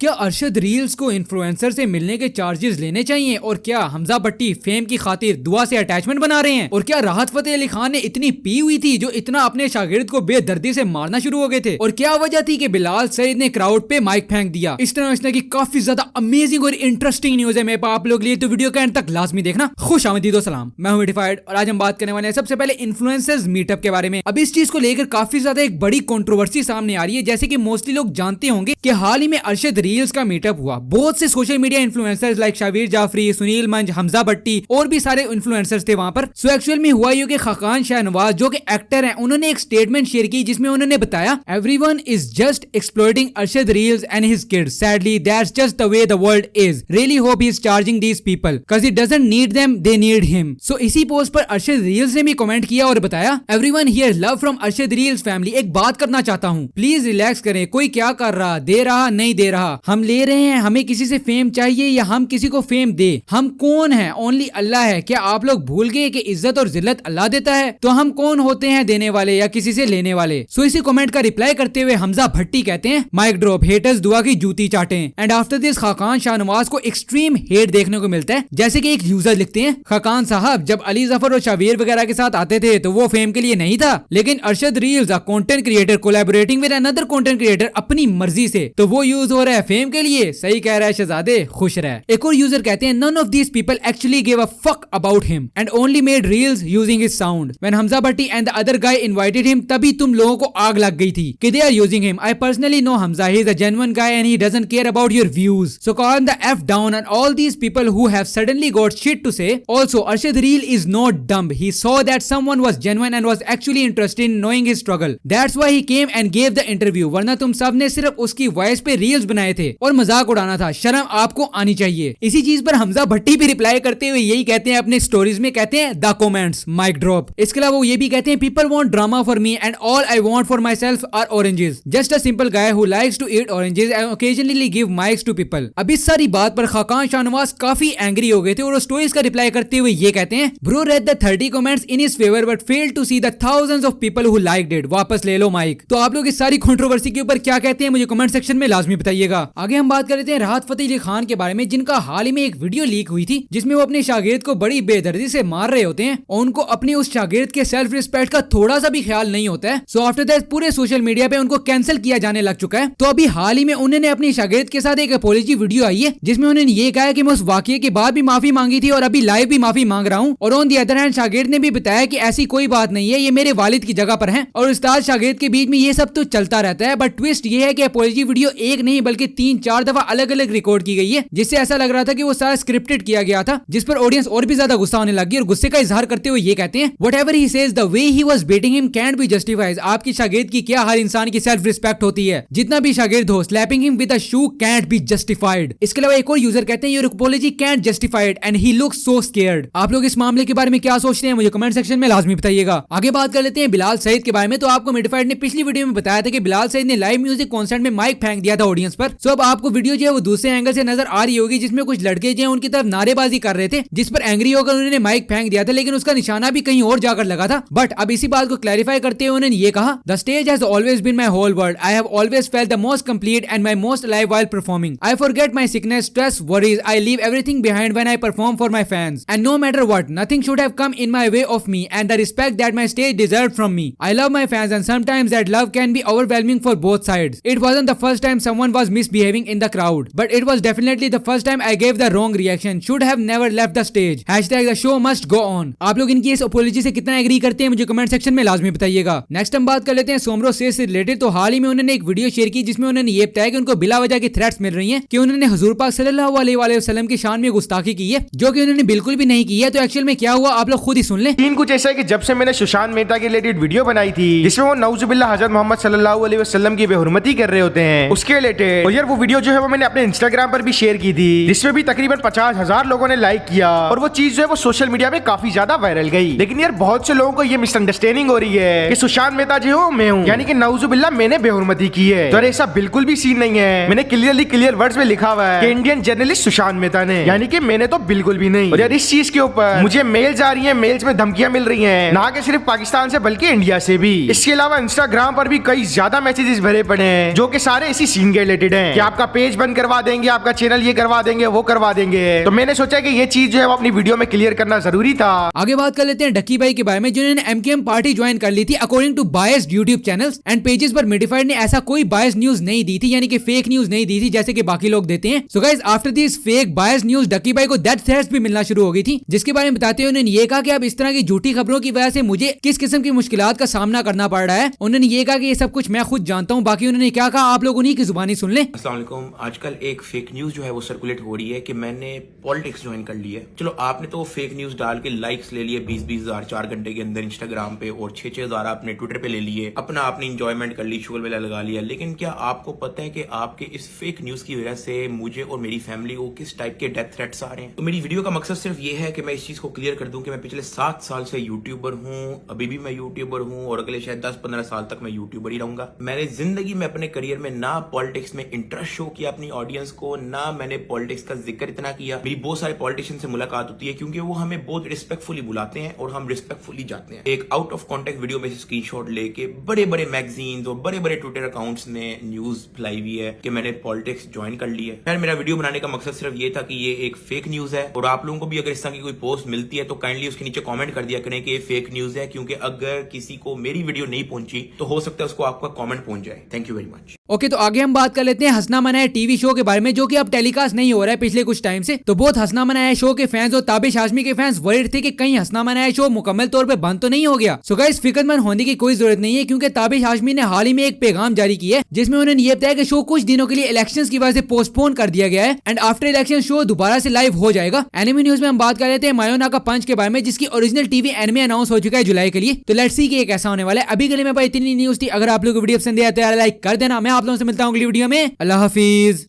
क्या अरशद रील्स को इन्फ्लुएंसर से मिलने के चार्जेस लेने चाहिए? और क्या हमजा भट्टी फेम की खातिर दुआ से अटैचमेंट बना रहे हैं? और क्या राहत फतेह अली खान ने इतनी पी हुई थी जो इतना अपने शागिर्द को बेदर्दी से मारना शुरू हो गए थे? और क्या वजह थी कि बिलाल सईद ने क्राउड पे माइक फेंक दिया? इस तरह की काफी ज्यादा अमेजिंग और इंटरेस्टिंग न्यूज है मेरे पास आप लोग लिए, तो वीडियो के एंड तक लाजमी देखना। खुश आमदीद सलाम, मैं हूं वेटिफाइड और आज हम बात करने वाले हैं सबसे पहले इन्फ्लुएंसर्स मीटअप के बारे में। अब इस चीज को लेकर काफी ज्यादा एक बड़ी कंट्रोवर्सी सामने आ रही है। जैसे कि मोस्टली लोग जानते होंगे कि हाल ही में अरशद रील्स का मीटअप हुआ। बहुत से social media influencers like Shabir Jafri, Sunil Manj, Hamza भट्टी और भी सारे इन्फ्लुएंसर्स थे वहां पर। सो एक्चुअल में हुआ ये कि खाकान शाहनवाज जो कि एक्टर हैं, उन्होंने एक स्टेटमेंट शेयर की जिसमें उन्होंने बताया everyone is just exploiting Arshad reels and his kids, sadly that's just the way the world is, really hope he is charging these people because he doesn't need them, they need him. So इसी post पर Arshad reels ने भी comment किया और बताया everyone here love from Arshad reels family, एक बात करना चाहता हूँ, प्लीज रिलैक्स करें, कोई क्या कर रहा, दे रहा नहीं दे रहा, हम ले रहे हैं, हमें किसी से फेम चाहिए या हम किसी को फेम दे, हम कौन है? ओनली अल्लाह है। क्या आप लोग भूल गए कि इज्जत और जिल्लत अल्लाह देता है? तो हम कौन होते हैं देने वाले या किसी से लेने वाले? सो इसी कमेंट का रिप्लाई करते हुए हमजा भट्टी कहते हैं माइक ड्रॉप, हेटर्स दुआ की जूती चाटें। And after this Khaqan Shahnawaz को एक्सट्रीम हेट देखने को मिलता है। जैसे कि एक यूजर लिखते हैं, खाकान साहब जब अली जफर और शाबिर वगैरह के साथ आते थे तो वो फेम के लिए नहीं था, लेकिन Arshad reels content creator collaborating with another content creator अपनी मर्जी से, तो वो यूज हो रहा है फेम के लिए। सही कह रहा है शहजादे, खुश रहे। एक और यूजर कहते हैं none of these people actually gave a fuck about him and only made reels using his sound. When Hamza Bhatti and the other guy invited him, तभी तुम लोगों को आग लग गई थी कि they are using him. I personally know Hamza, he is a genuine guy and he doesn't care about your views. So calm the F down on all these people who have suddenly got shit to say. Also, Arshad Reel is not dumb. He saw that someone was genuine and was actually interested in knowing his struggle. That's why he came and gave the interview. वरना तुम सब ने सिर्फ उसकी voice पे reels बनाए थे और मजाक उड़ाना था। शर्म आपको आनी चाहिए। इसी चीज पर हमजा भट्टी भी रिप्लाई करते हुए यही कहते हैं अपने स्टोरीज में, कहते हैं द कमेंट्स माइक ड्रॉप। इसके अलावा वो ये भी कहते हैं people want drama for me and all I want for myself are oranges, just a simple guy who likes to eat oranges and occasionally give mics to people. अब इस सारी बात पर खाकान शाहनवाज काफी एंग्री हो गए थे और स्टोरीज का रिप्लाई करते हुए ये कहते हैं bro read the 30 comments in his favour but failed to see the thousands of people who liked it, वापस ले लो माइक। तो आप लोग इस सारी कंट्रोवर्सी के ऊपर क्या कहते हैं मुझे कमेंट सेक्शन में लाजमी बताइएगा। आगे हम बात कर लेते हैं राहत फतेह अली खान के बारे में, जिनका हाल ही में एक वीडियो लीक हुई थी जिसमें वो अपने शागिर्द को बड़ी बेदर्दी से मार रहे होते हैं और उनको अपनी उस शागिर्द के सेल्फ रिस्पेक्ट का थोड़ा सा भी ख्याल नहीं होता है। सो आफ्टर दैट पूरे सोशल मीडिया पे उनको कैंसिल किया जाने लग चुका है। तो अभी हाल ही में उन्होंने अपनी शागिर्द के साथ एक अपॉलजी वीडियो आई है जिसमें उन्होंने ये कहा कि मैं उस वाकये के बाद भी माफी मांगी थी और अभी लाइव भी माफी मांग रहा हूँ। और ऑन दी अदर हैंड शागिर्द ने भी बताया कि ऐसी कोई बात नहीं है, ये मेरे वालिद की जगह पर है और उस्ताद शागिर्द के बीच में ये सब तो चलता रहता है। बट ट्विस्ट ये है कि अपॉलजी वीडियो एक नहीं बल्कि 3-4 दफा अलग अलग रिकॉर्ड की गई है, जिससे ऐसा लग रहा था कि वो सारा स्क्रिप्टेड किया गया था, जिस पर ऑडियंस और भी ज्यादा गुस्सा होने लगी और गुस्से का इजहार करते हुए ये कहते हैं whatever he says the way he was beating him can't be justified. आपकी शागिर्द की क्या हर इंसान की सेल्फ रिस्पेक्ट होती है, जितना भी शागिर्द हो, slapping him with a shoe can't be justified. इसके अलावा एक और यूजर कहते हैं your apology can't justified and he looks so scared. आप लोग इस मामले के बारे में क्या सोचते हैं मुझे कमेंट सेक्शन में लाजमी बताइएगा। आगे बात कर लेते हैं बिलाल सईद के बारे में। तो आपको वेटिफाइड ने पिछली वीडियो में बताया था कि बिलाल सईद ने लाइव म्यूजिक कॉन्सर्ट में माइक फेंक दिया था ऑडियंस पर। सो अब आपको वीडियो जो है वो दूसरे एंगल से नजर आ रही होगी जिसमें कुछ लड़के जो है उनकी तरफ नारेबाजी कर रहे थे, जिस पर एंग्री होकर उन्होंने माइक फेंक दिया था, लेकिन उसका निशाना भी कहीं और जाकर लगा था। बट अब इसी बात को क्लैरिफाई करते हुए उन्होंने ये कहा the stage has always been my whole world, I have always felt the most complete and my most alive while performing, I forget my sickness, stress, worries, I leave everything behind when I perform for my fans and no matter what nothing should have come in my way of me and the respect that my stage deserved from me, I love my fans and sometimes that love can be overwhelming for both sides, it wasn't the first time someone was misbehaving in the crowd but it was definitely the first time I gave the wrong reaction, should have never left the stage, #the show must go on. आप लोग इनकी इस apology से कितना agree करते हैं मुझे comment section में लाजमी बताइएगा। नेक्स्ट हम बात कर लेते हैं सोमरो से रिलेटेड। तो हाल ही में उन्होंने एक वीडियो शेयर की जिसमें उन्होंने ये बताया कि उनको बिला वजह की थ्रेट्स मिल रही हैं कि उन्होंने हुजूर पाक सल्लल्लाहु अलैहि वसल्लम की शान में गुस्ताखी की है, जो कि उन्होंने बिल्कुल भी नहीं की है। तो एक्चुअल में क्या हुआ आप लोग खुद ही सुन लें। सीन कुछ ऐसा है कि जब से मैंने सुशांत मेहता के रिलेटेड वीडियो बनाई थी जिसमें वो नऊजुबिल्लाह हजरत मोहम्मद सल्लल्लाहु अलैहि वसल्लम की बेहुरमती कर रहे होते हैं, उसके रिलेटेड और यार वो वीडियो जो है वो मैंने अपने इंस्टाग्राम पर भी शेयर की थी, जिसमें भी तकरीबन 50,000 लोगों ने लाइक किया और वो चीज जो है वो सोशल मीडिया में काफी ज्यादा वायरल गई। लेकिन यार बहुत से लोगों को ये मिसअंडरस्टैंडिंग हो रही है कि सुशांत मेहता जी हो मैं हूँ, यानी कि नऊजुबिल्लाह मैंने बेहुरमती की है। तो ऐसा बिल्कुल भी सीन नहीं है। मैंने क्लियर वर्ड्स में लिखा हुआ है कि इंडियन जर्नलिस्ट सुशांत मेहता ने, यानी कि मैंने तो बिल्कुल भी नहीं। और यार इस चीज के ऊपर मुझे मेल्स आ रही है, मेल्स में धमकियां मिल रही है, ना कि सिर्फ पाकिस्तान से बल्कि इंडिया से भी। इसके अलावा इंस्टाग्राम पर भी कई ज्यादा मैसेजेस भरे पड़े हैं जो कि सारे इसी सीन के रिलेटेड हैं। हैं कि आपका पेज बंद करवा देंगे, आपका चैनल ये करवा देंगे, वो करवा देंगे। तो मैंने सोचा कि ये चीज जो है वो अपनी वीडियो में क्लियर करना जरूरी था। आगे बात कर लेते हैं डक्की भाई के बारे में, जिन्होंने एमकेएम पार्टी ज्वाइन कर ली थी according to biased YouTube channels and pages, पर मिडिफाइड ने ऐसा कोई बायस्ड न्यूज नहीं दी थी, यानी कि फेक न्यूज नहीं दी थी जैसे कि बाकी लोग देते हैं। So guys, after this fake biased news Ducky भाई को डेथ थ्रेट्स भी मिलना शुरू हो गई थी, जिसके बारे में बताते हुए उन्होंने ये कहा कि अब इस तरह की झूठी खबरों की वजह से मुझे किस किस्म की मुश्किलात का सामना करना पड़ रहा है। उन्होंने ये कहा कि ये सब कुछ मैं खुद जानता हूँ, बाकी उन्होंने क्या कहा आप लोग उन्हीं की जुबानी सुन लें। अस्सलाम वालेकुम। आजकल एक फेक न्यूज जो है वो सर्कुलेट हो रही है कि मैंने पॉलिटिक्स ज्वाइन कर ली है। चलो आपने तो फेक न्यूज डाल के लाइक्स ले लिए 20-20 हजार 4 घंटे के अंदर इंस्टाग्राम पे, और 6-6 हजार आपने ट्विटर पे ले लिए, अपना आपने इंजॉयमेंट कर ली, शोल वेला लगा लिया। लेकिन क्या आपको पता है कि आपके इस फेक न्यूज की वजह से मुझे और मेरी फैमिली को किस टाइप के डेथ थ्रेट्स आ रहे हैं? तो मेरी वीडियो का मकसद सिर्फ ये है कि मैं इस चीज को क्लियर कर दूं कि मैं पिछले 7 साल से यूट्यूबर हूँ, अभी भी मैं यूट्यूबर हूँ और अगले शायद 10-15 साल तक मैं यूट्यूबर ही रहूंगा। मैंने जिंदगी में अपने करियर में ना पॉलिटिक्स में इंटरेस्ट शो किया अपनी ऑडियंस को, ना मैंने पॉलिटिक्स का जिक्र इतना किया। मेरी बहुत सारे पॉलिटिशियन से मुलाकात होती है क्योंकि वो हमें बहुत रिस्पेक्टफुली बुलाते हैं और हम रिस्पेक्टफुली जाते हैं। एक आउट ऑफ कॉन्टेक्ट वीडियो में से स्क्रीनशॉट लेके बड़े बड़े मैगजीन्स और बड़े बड़े ट्विटर अकाउंट्स ने न्यूज फैलाई हुई है कि मैंने पॉलिटिक्स ज्वाइन कर ली है। खैर, मेरा वीडियो बनाने का मकसद सिर्फ ये था कि ये एक फेक न्यूज है, और आप लोगों को भी अगर इस तरह की कोई पोस्ट मिलती है तो काइंडली उसके नीचे कमेंट कर दिया करें कि ये फेक न्यूज है, क्योंकि अगर किसी को मेरी वीडियो नहीं पहुंची तो हो सकता है उसको आपका कमेंट पहुंच जाए। Thank you very much. Okay, तो आगे हम बात कर लेते हैं हंसना मनाया टीवी शो के बारे में, जो कि अब टेलीकास्ट नहीं हो रहा है पिछले कुछ टाइम से। तो बहुत हंसना मनाया शो के फैंस और ताबिश हाशमी के फैंस वरीड थे कि कहीं हंसना मनाया शो मुकम्मल तौर पे बंद तो नहीं हो गया। सो गाइस, फिक्रमंद होने की कोई जरूरत नहीं है, क्योंकि ताबिश हाशमी ने हाल ही में एक पैगाम जारी किया है जिसमें उन्होंने ये बताया कि शो कुछ दिनों के लिए इलेक्शंस की वजह से पोस्टपोन कर दिया गया है एंड आफ्टर इलेक्शन शो दोबारा से लाइव हो जाएगा। एनिमे न्यूज में हम बात कर लेते हैं मायोना का पंच के बारे में, जिसकी ओरिजिनल टीवी एनिमे अनाउंस हो चुका है जुलाई के लिए। तो लेट्स सी कि ये कैसा होने वाला है। अभी के लिए मेरे पास इतनी न्यूज थी। अगर आप लोगों को वीडियो पसंद आया तो यार लाइक कर देना। मैं आप लोगों से मिलता हूँ अगली वीडियो में। अल्लाह हाफिज।